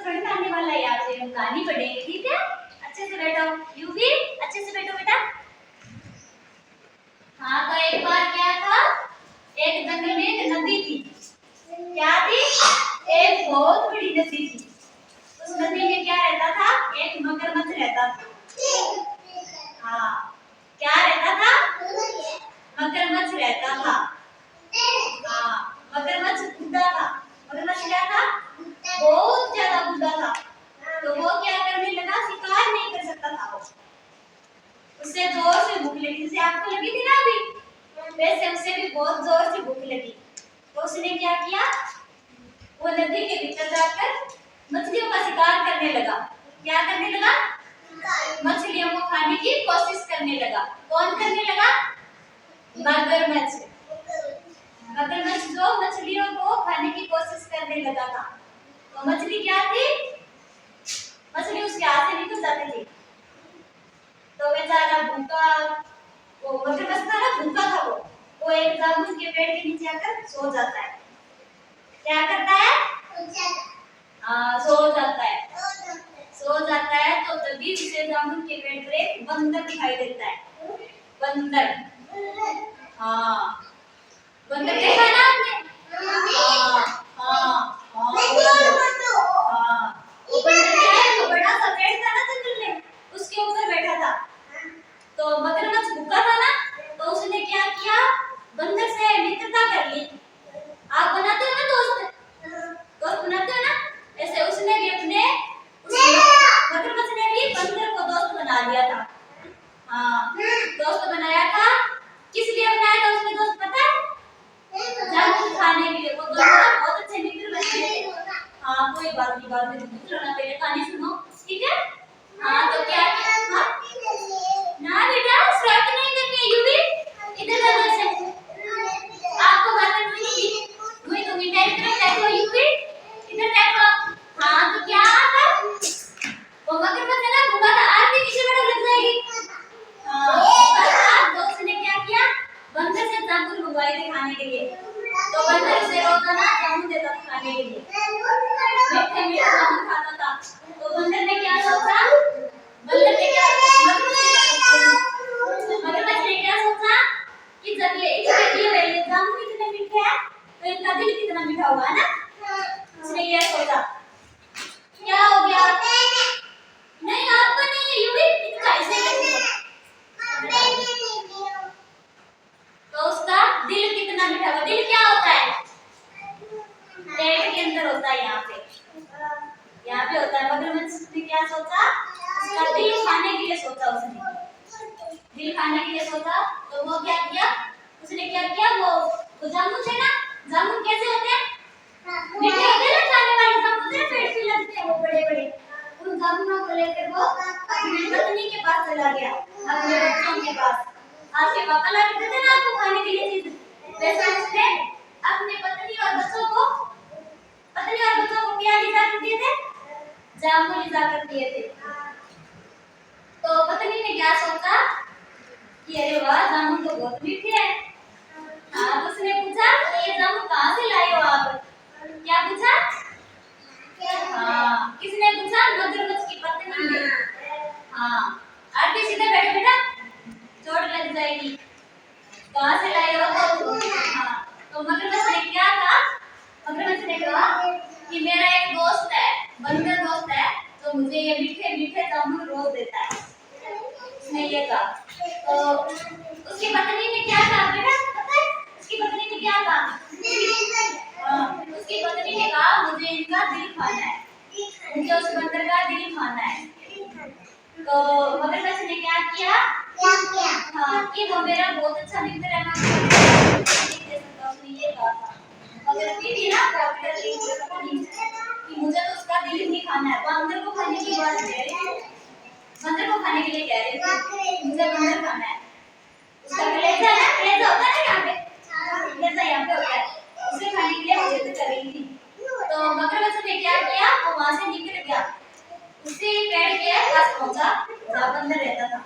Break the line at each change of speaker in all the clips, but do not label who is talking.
Front आने वाला है, यहाँ पे हम कहानी पढ़ेंगे, ठीक है? अच्छे से बैठो, यू भी अच्छे से बैठो बेटा। हाँ, तो एक बार क्या था, एक जंगल में एक नदी थी। क्या थी? एक बहुत बड़ी नदी थी। उस नदी में क्या रहता था? एक मगरमच्छ रहता था। हाँ, क्या रहता था? मगरमच्छ रहता था। हाँ, मगरमच्छ बूढ़ा था। मगरमच्छ क्या था? बहुत ज्यादा बूढ़ा था। तो वो क्या करने लगा? शिकार नहीं कर सकता था वो। उससे जोर से भूख लगी, जैसे आपको लगी थी ना अभी, वैसे उसे भी बहुत जोर से भूख लगी। तो उसने क्या किया? वो नदी के भीतर जाकर मछलियों का शिकार करने लगा। क्या करने लगा? मछलियों को खाने की कोशिश करने लगा। कौन करने लगा? मगरमच्छ। मगरमच्छ जो मछलियों को खाने की कोशिश करने लगा था। तो मछली क्या थी? मछली उसके हाथ से निकल जाती थी। तो बेचारा भूखा, वो मगरमच्छ था ना, भूखा था वो एक जामुन के पेड़ के नीचे आकर सो जाता है। क्या करता है? सो जाता है। सो जाता है तो तभी उसे जामुन के पेड़ पर एक बंदर दिखाई देता है। बंदर, हाँ, बंदर देखा ना आपने? हाँ, हाँ, हाँ, वो बंदर क्या है? वो बड़ा सा पेड़ था ना जंगल में, उसके ऊपर बैठा था। तो मगरमच्छ भूखा था ना, तो उसने क्या किया? बंदर से मित्रता कर ली। आप बनाते हो ना दोस्त, दोस्त बनाते हो ना, ऐसे उसने भी अपने मगरमच्छ ने भी बंदर को दोस्त बना लिया था। हाँ, दोस्त बनाया था। किस लिए बनाया था उसने दोस्त, पता है? जामुन खाने के लिए। वो दोनों बहुत अच्छे मित्र बन गए थे। हाँ, कोई बात नहीं, बाद में दूसरा ना, पहले कहानी सुनो, ठीक है? हाँ, तो क्या किया? हाँ? ना बेटा, शरारत नहीं करनी है, यू भी इधर आ जैसे। आपको बातें नहीं हुई, तुम मेरी तरफ देखो, यू भी इधर देखो। हाँ, तो क्या था? वो मगरमच्छ ना भूखा था, आज भी नीचे बैठा लग जाएगी। हाँ, तो उसने क्या किया? बंदर से जामुन मंगवाए थे खाने के लिए। तो बंदर उसे रोजाना जामुन देता था खाने के लिए। मीठे मीठे जामुन खाता था। तो बंदर ने क्या सोचा? मगरमच्छ ने क्या सोचा कि जब ये इतने दिए हुए ये जामुन इतने मीठे हैं, तो इनका दिल कितना मीठा होगा ना? उसने ये सोचा। क्या हो गया? नहीं, आपको नहीं है, यूं ही इनका ऐसे करके तो उसका दिल कितना मीठा होगा? दिल क्या होता है? पेट के अंदर होता है, यहाँ पे होता है। मगरमच्छ ने क्या सोचा? उसका दिल खाने के लिए सोचा उसने। दिल खाने के लिए सोचा, तो वो क्या किया? उसने क्या किया? वो जामुन थे ना, जामुन कैसे होते हैं? मीठे होते हैं ना, खाने वाले जामुन होते हैं, पेट पे लगते हैं वो बड़े बड़े। उन जामुनों को लेकर वो अपनी पत्नी के पास चला गया, अपने बच्चों के पास। आपके पापा ला के देते ना आपको खाने के लिए चीज, वैसे उसने अपनी पत्नी और बच्चों को क्या लिजा कर दिए थे? जामुन लिजा कर दिए थे। तो पत्नी ने क्या सोचा कि अरे वाह, जामुन तो बहुत मीठे हैं। हाँ, तो उसने पूछा कि ये जामुन कहाँ से लाए हो आप? क्या पूछा? हाँ, किसने पूछा? मगरमच्छ की पत्नी ने। हाँ, आरती सीधे बैठो बेटा, चोट लग जाएगी। कहाँ से लाए हो? हाँ, तो मगरमच्छ ने क्या कहा? मगरमच्छ ने कहा कि मेरा एक दोस्त है, बंदर दोस्त है, तो मुझे ये मीठे मीठे जामुन रोज देता है। उसने ये कहा। तो उसकी पत्नी ने क्या कहा बेटा, पता है? उसकी पत्नी ने क्या कहा? उसकी पत्नी ने कहा मुझे इनका दिल खाना है, मुझे उस बंदर का दिल खाना है। तो मगरमच्छ ने क्या किया? हाँ, कि वो मेरा बहुत अच्छा मित्र है, मैं उसने ये कहा था। मगर फिर भी ना कि मुझे तो उसका दिल ही नहीं खाना है। बंदर को खाने की बात कह रही हूँ, बंदर को खाने के लिए कह रही हूँ, मुझे बंदर खाना है। उसका कलेजा है ना, कलेजा होता है ना यहाँ पे, कलेजा यहाँ पे होता है, उसे खाने के लिए मुझे तो कर रही थी। तो मगरमच्छ ने क्या किया? वो वहां से निकल गया, उसी पेड़ के पास पहुंचा जहाँ बंदर रहता था।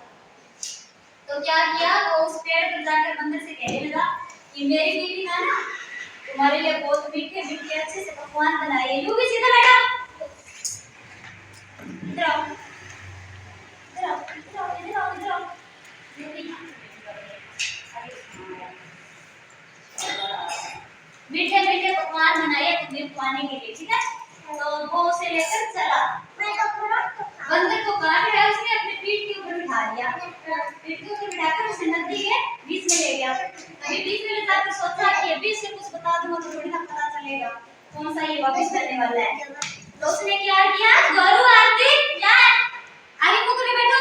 तो क्या किया? वो उस पेड़ पर जाकर बंदर से कहने लगा कि मेरी बीवी ना तुम्हारे लिए बहुत मीठे मीठे अच्छे से पकवान बनाए। यू भी सीधा बैठा, इधर आओ, इधर आओ, इधर आओ, इधर आओ, इधर आओ। मीठे मीठे पकवान बनाए तुम्हें खुआने के लिए, ठीक है? तो वो उसे लेकर चला। बंदर को काट रहा, उसने अपने पीठ के ऊपर बिठा लिया। पीठ के ऊपर बिठाकर उसे नदी के बीच में ले गया। अभी बीच में ले जाकर सोचा कि अभी से कुछ बता दूंगा तो थोड़ी ना पता चलेगा कौन सा ये वापस करने वाला है। तो उसने क्या किया, गौरू आरती क्या आगे मुकरे बैठो,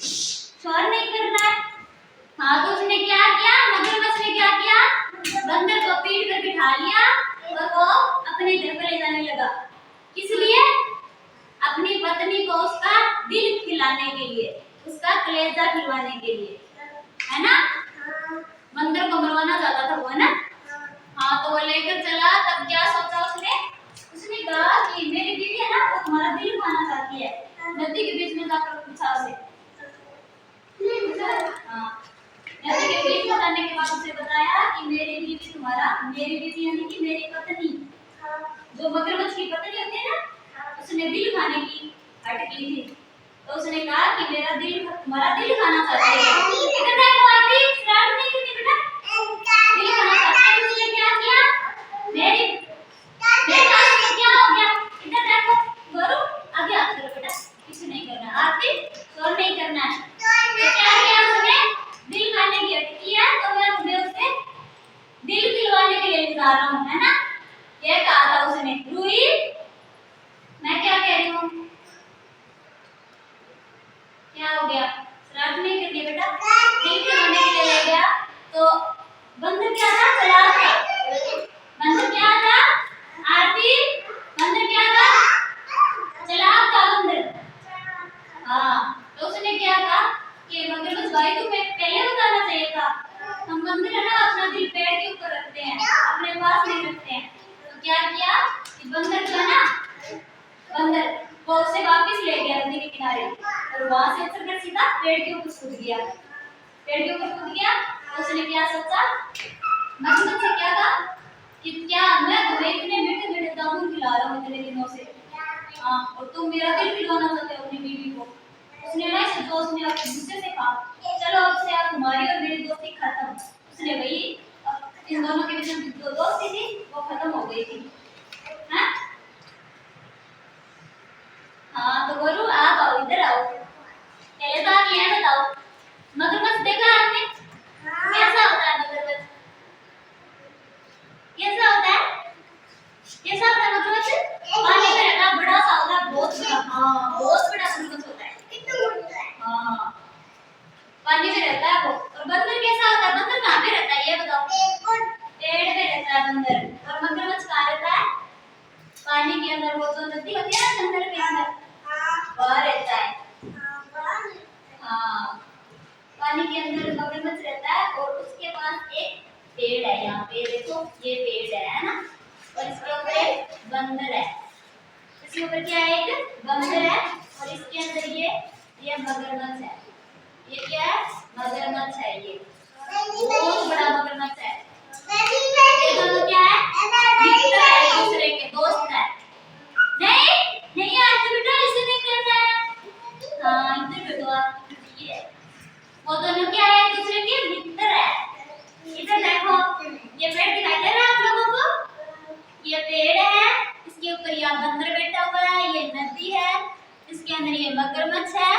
शोर नहीं करना है। हाँ, तो उसने क्या किया, मगरमच्छ ने क्या किया, बंदर को पीठ पर बिठा लिया और वो अपने घर पर ले जाने लगा। किस लिए? अपनी पत्नी को उसका दिल खिलाने के लिए, उसका कलेजा खिलवाने के लिए, है ना? बंदर को मरवाना चाहता था वो, है ना? हाँ, तो वो लेकर चला। तब क्या सोचा उसने? उसने कहा कि मेरी बीवी है ना, वो तुम्हारा दिल खाना चाहती है। नदी के बीच में जाकर पूछा उसे। हाँ, नदी के बीच में जाने के बाद उसे बताया कि मेरी बीवी तुम्हारा, मेरी बीवी यानी कि मेरी पत्नी, जो मगरमच्छ की पत्नी होती है ना, उसने दिल खाने की अटकी थी। तो उसने कहा कि मेरा दिल, तुम्हारा दिल खाना चाहती है। इधर देखो आरती, शराब नहीं करनी बेटा, दिल खाना चाहती है। उसने क्या किया, मेरी पास में क्या हो गया, इधर देखो गौरू, आगे हाथ करो बेटा, कुछ नहीं करना, आरती शोर नहीं करना है। तो क्या किया उसने, दिल खाने की अटकी है तो मैं तुम्हें उससे दिल खिलवाने के लिए बता रहा हूँ, है ना? ये कहा था उसने। रूही, मैं क्या कह रही हूँ, क्या हो गया, शरारत नहीं करनी बेटा, दिल खिलवाने के लिए ले गया। तो बंदर क्या था, चलाक था। बंदर क्या था आरती, बंदर क्या था, चलाक था बंदर। हाँ, तो उसने क्या कहा कि मगरमच्छ भाई तुम्हें पहले बताना चाहिए था, हम बंदर है ना अपना दिल पेड़ के ऊपर रखते हैं, अपने पास नहीं रखते हैं। तो क्या किया कि बंदर जो है ना, बंदर वो उसे वापस ले गया नदी के किनारे और वहां से उतरकर सीधा पेड़ के ऊपर कूद गया। पेड़ के ऊपर कूद गया तो उसने क्या सोचा, मगरमच्छ से क्या कहा कि क्या मैं तुम्हें इतने मीठे मीठे जामुन खिला रहा हूँ इतने दिनों से, हाँ, और तुम मेरा दिल खिलवाना चाहते हो अपनी बीवी को। उसने ना इसे दोस्त ने अपने गुस्से से कहा, चलो अब से आप तुम्हारी और मेरी दोस्ती खत्म। उसने वही इन दोनों के बीच में जो दोस्ती थी वो खत्म हो गई थी। हाँ, हाँ, तो बोलू आप आओ, इधर आओ, पहले तो आप ये बताओ, मगरमच्छ देखा आपने? कैसा होता है मगरमच्छ? कैसा होता है? कैसा होता है मगरमच्छ? पानी में रहता, बड़ा सा होता है, बहुत बड़ा। हाँ, बहुत बड़ा मगरमच्छ होता है। हाँ, पानी में रहता है वो। और बंदर कैसा होता है? बंदर कहाँ पे रहता है ये बताओ? पेड़ पे रहता है बंदर। और मगरमच्छ कहाँ रहता है? पानी के अंदर, वो जो नदी होती है ना जंगल के अंदर, वहाँ रहता है। हाँ, पानी के अंदर मगरमच्छ रहता है और उसके पास एक पेड़ है। यहाँ पे देखो, ये पेड़ है ना, और इसके ऊपर एक बंदर है। इसके ऊपर क्या है? एक बंदर है और इसके अंदर ये मगरमच्छ है। ये क्या है? मगरमच्छ है। ये बहुत बड़ा मगरमच्छ है। ये दोनों क्या है? मित्र है, एक दूसरे के दोस्त है। नहीं नहीं यार, तो बेटा ऐसे नहीं करना है। हाँ, इधर बैठो आप। ये वो दोनों क्या है? एक दूसरे के मित्र है। इधर देखो, ये पेड़ दिखाई दे रहा है आप लोगों को? ये पेड़ है, इसके ऊपर ये बंदर बैठा हुआ है, ये नदी है, इसके अंदर ये मगरमच्छ है।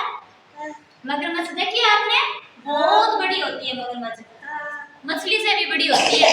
मगरमच्छ देखिए आपने, बहुत बड़ी होती है मगरमच्छ, मछली से भी बड़ी होती है।